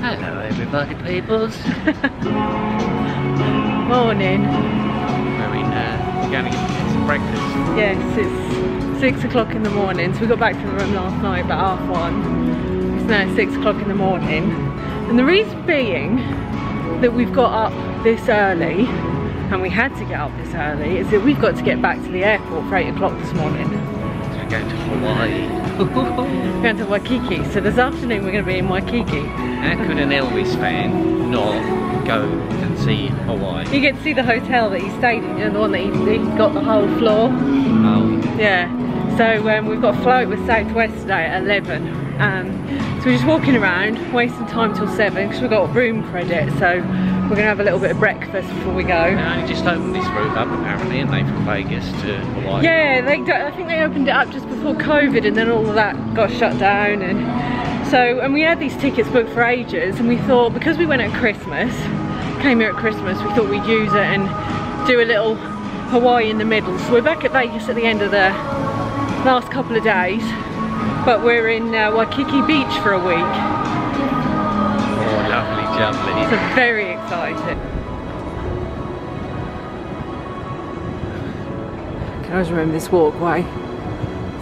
Hello everybody peoples. Morning. We're going to get some breakfast. Yes, it's 6 o'clock in the morning, so we got back to the room last night about 1:30. It's now 6 o'clock in the morning. And the reason being that we've got up this early, and we had to get up this early, is that we've got to get back to the airport for 8 o'clock this morning. So we're going to Hawaii. We're going to Waikiki, so this afternoon we're going to be in Waikiki. How could an Elvis fan not go and see Hawaii? You get to see the hotel that he stayed in, you know, the one that he got the whole floor. Oh. Yeah. So we've got a flight with Southwest today at 11. So we're just walking around, wasting time till 7 because we've got room credit. So we're going to have a little bit of breakfast before we go. They only just opened this route up apparently, and they from Vegas to Hawaii. Yeah, I think they opened it up just before COVID, and then all of that got shut down. And we had these tickets booked for ages, and we thought because we went at Christmas, came here at Christmas, we thought we'd use it and do a little Hawaii in the middle. So we're back at Vegas at the end of the last couple of days, but we're in Waikiki Beach for a week. Oh, lovely jubbly. So very excited. I always remember this walkway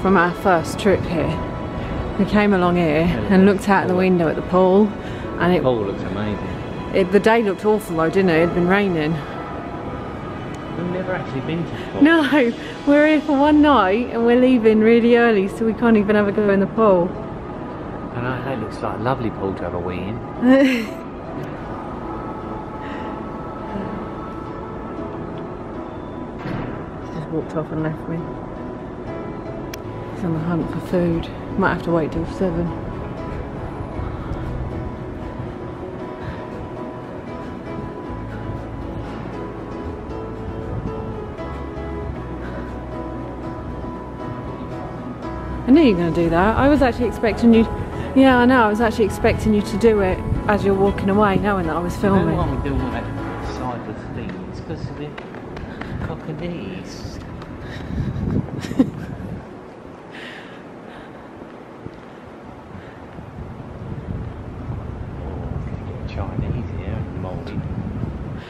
from our first trip here. We came along here and looked out the window at the pool, and the pool looks amazing. The day looked awful though, didn't it? It had been raining. We've never actually been to the pool. No, we're here for one night and we're leaving really early, so we can't even have a go in the pool. I know, that looks like a lovely pool to have a wee in. Just walked off and left me. He's on the hunt for food. Might have to wait till 7. I knew you were going to do that. I was actually expecting you. Yeah, I know. I was actually expecting you to do it as you're walking away, knowing that I was filming. I don't want to do all that side of things because of the cockatoos. Chinese here, mouldy.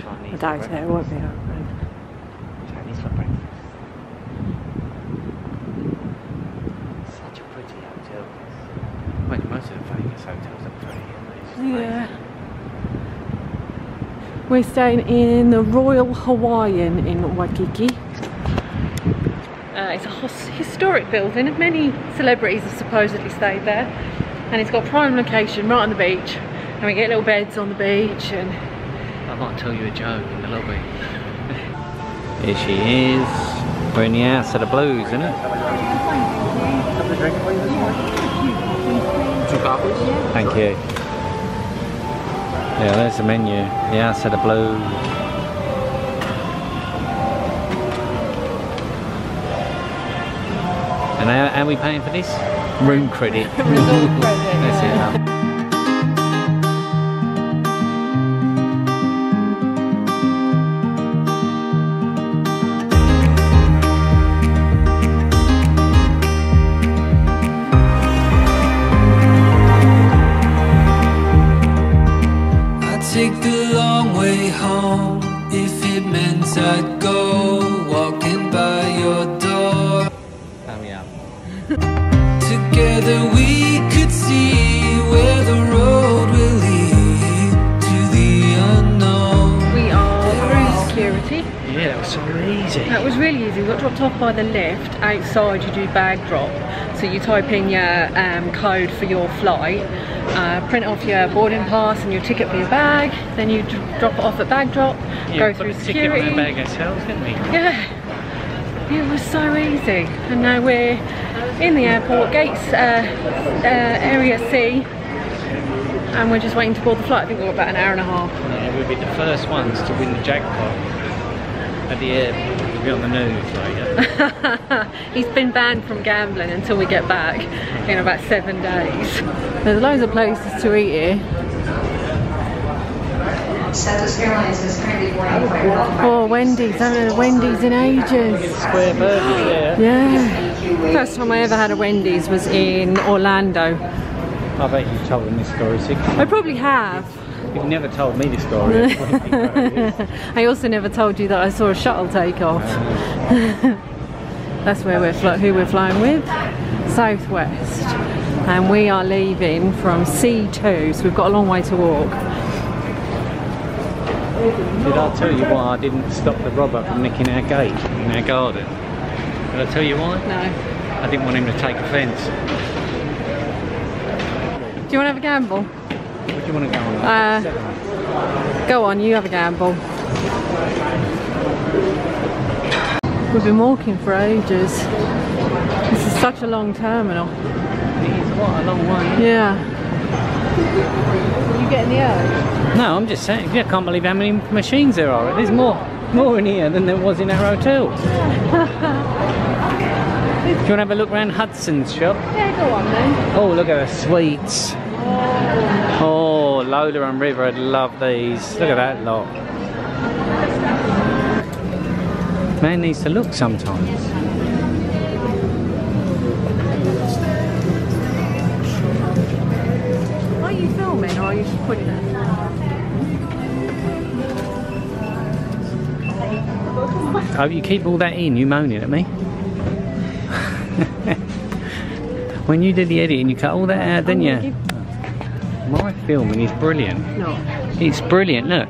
Chinese. I doubt it won't be open. Chinese for breakfast. Such a pretty hotel. Well, most of the Vegas hotels are pretty, aren't they? Yeah. We're staying in the Royal Hawaiian in Waikiki. It's a historic building. Many celebrities have supposedly stayed there, and it's got prime location right on the beach, and we get little beds on the beach. And I might tell you a joke in the lobby. Here she is. We're in the house of the blues, isn't it? Thank you. Yeah, there's the menu. The house of the blues. And how are we paying for this? Room credit. resort credit. That's it. Take the long way home if it meant I'd go walking by your door. Hurry up. Together we could see where the road will lead to the unknown. We are through security. Yeah, that was so easy. That was really easy. We got dropped off by the lift. Outside you do bag drop. So you type in your code for your flight, print off your boarding pass and your ticket for your bag, then you drop it off at bag drop, go through security. We put the ticket on our bag ourselves, didn't we? Yeah, it was so easy. And now we're in the airport, gates area C, and we're just waiting to board the flight. I think we've got about an hour and a half. Yeah, we'll be the first ones to win the jackpot at the airport. We'll be on the news later. He's been banned from gambling until we get back in about 7 days. There's loads of places to eat here. Southwest Airlines is currently boarding for Airlines. Oh, Wendy's. I haven't had a Wendy's in ages. Square burger there. Yeah. First time I ever had a Wendy's was in Orlando. I bet you've told them this story 6 times. I probably have. You've never told me the story. I also never told you that I saw a shuttle take off. That's where who we're flying with, Southwest, and we are leaving from C2, so we've got a long way to walk. Did I tell you why I didn't stop the robber from nicking our gate in our garden? Did I tell you why? No. I didn't want him to take offence. Do you want to have a gamble? What do you want to go on? Go on, you have a gamble. We've been walking for ages. This is such a long terminal. It is quite a long way. Yeah. Are you getting the urge? No, I'm just saying, I can't believe how many machines there are. There's more in here than there was in our hotel. Do you want to have a look around Hudson's shop? Yeah, go on then. Oh, look at the sweets. Oh, Lola and River would love these. Look at that lot. Man needs to look sometimes. Are you filming or are you just putting it? Oh, you keep all that in, you moaning at me? When you did the editing, you cut all that out, didn't you? My filming is brilliant. No. It's brilliant, look.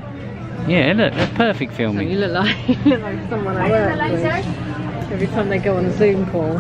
Yeah, look, that's perfect No, filming. you look like someone I work with. Every time they go on a Zoom call.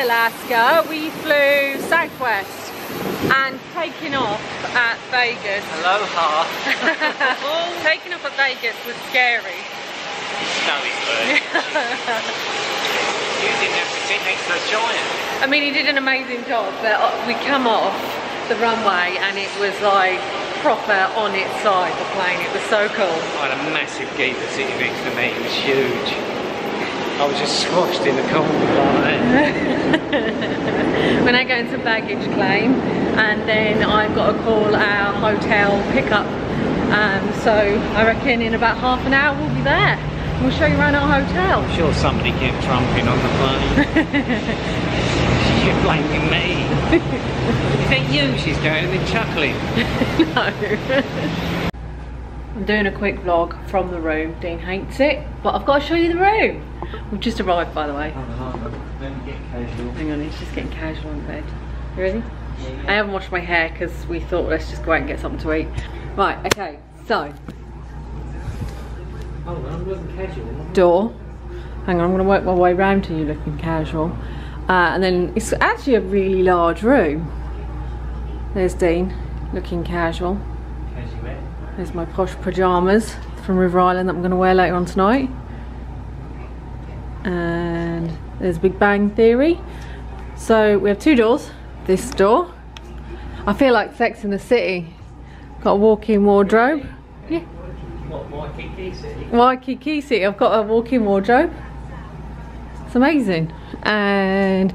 Alaska, we flew Southwest and taking off at Vegas. Aloha. Taking off at Vegas was scary. Snowy bird. You didn't have to sit next to a giant. I mean, he did an amazing job, but we come off the runway and it was like proper on its side, the plane. It was so cool. I had a massive geezer sitting next to me. It was huge. I was just squashed in the corner like that. When I go into baggage claim, and then I've got to call our hotel pickup. So I reckon in about half an hour we'll be there. We'll show you around our hotel. I'm sure somebody kept trumping on the plane. She's blaming me. Is that you she's going and then chuckling? No. I'm doing a quick vlog from the room. Dean hates it, but I've got to show you the room. We've just arrived, by the way. Let me get casual. Hang on, he's just getting casual in bed. You ready? Yeah. I haven't washed my hair because we thought let's just go out and get something to eat. Right, okay, so. Oh, I'm looking casual. Door. Hang on, I'm going to work my way round to you looking casual. And then it's actually a really large room. There's Dean, looking casual. Casual. There's my posh pyjamas from River Island that I'm going to wear later on tonight. And there's Big Bang Theory. So we have two doors. This door. I feel like Sex in the City. Got a walk-in wardrobe. Yeah. What, Waikiki City? Waikiki City. I've got a walk-in wardrobe. It's amazing. And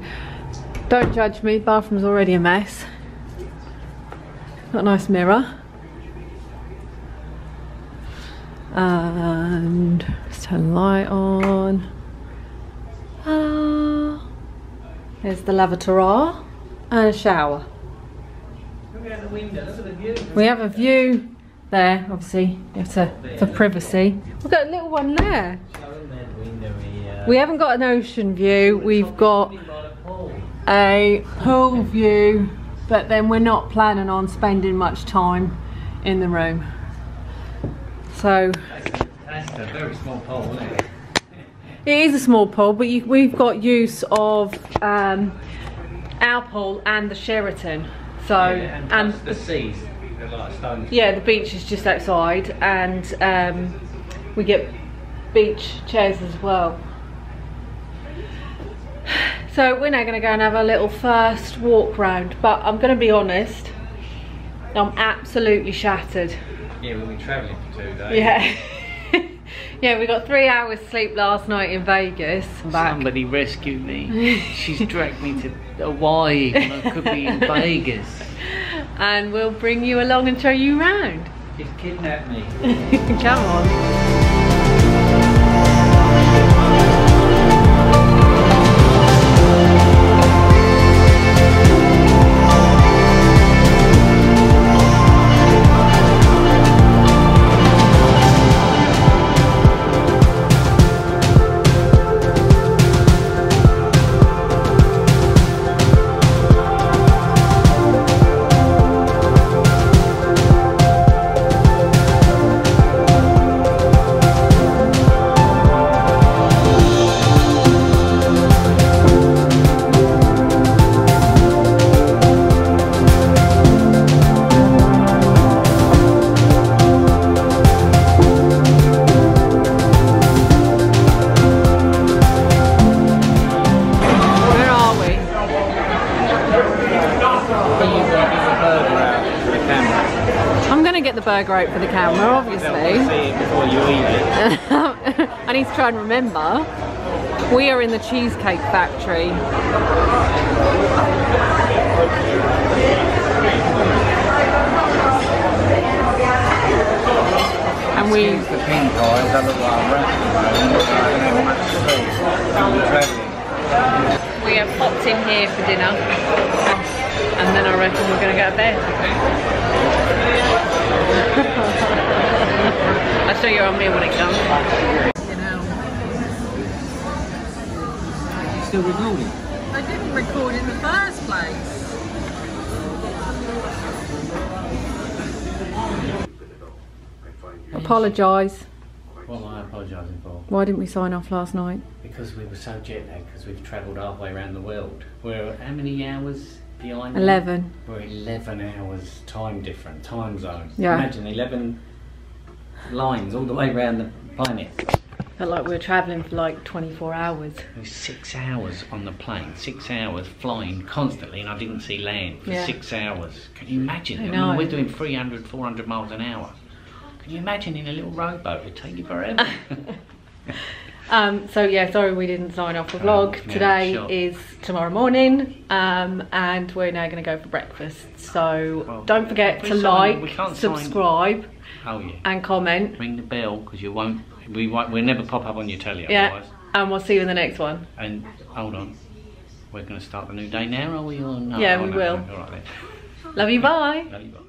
don't judge me, bathroom's already a mess. Got a nice mirror. And let's turn the light on. There's the lavatory and a shower. Look out the window, look at the view. We have a view there, obviously, for privacy. We've got a little one there. We haven't got an ocean view, we've got a pool view, but then we're not planning on spending much time in the room. So That's a very small pool, isn't it? it is a small pool, but we've got use of our pool and the Sheraton. So and the seas, they're like stones. yeah, the beach is just outside, and we get beach chairs as well. So we're now going to go and have a little first walk round, but I'm going to be honest, I'm absolutely shattered. Yeah, we'll be travelling for 2 days. Yeah. Yeah, we got 3 hours sleep last night in Vegas. Somebody rescue me. She's dragged me to Hawaii when I could be in Vegas. And we'll bring you along and show you around. She's kidnapped me. Come on. Burger out for the camera, obviously. See it before you eat it. I need to try and remember. We are in the Cheesecake Factory. And we... the pink pies, I look like We have popped in here for dinner. And then I reckon we're going to go to bed. I'll show you our meal when it comes. Still recording? I didn't record in the first place. Apologise. What am I apologising for? Why didn't we sign off last night? Because we were so jet lagged, because we've travelled halfway around the world. We're how many hours behind? 11. We're 11 hours time different, time zone. Yeah. Imagine 11 lines all the way around the planet. Felt like we were travelling for like 24 hours. It was 6 hours on the plane, 6 hours flying constantly, and I didn't see land for 6 hours. Can you imagine? I know. mean, we're doing 300, 400 miles an hour. Can you imagine in a little rowboat? It'd take you forever. So yeah, sorry we didn't sign off the vlog. Yeah, Today sure. is tomorrow morning, and we're now going to go for breakfast. So don't forget to like, subscribe, and comment. Ring the bell, because you won't. We'll never pop up on your telly otherwise. And we'll see you in the next one. And hold on, we're going to start the new day now, are we? Or no? Yeah, we will. All right then. Love you, bye. Love you, bye.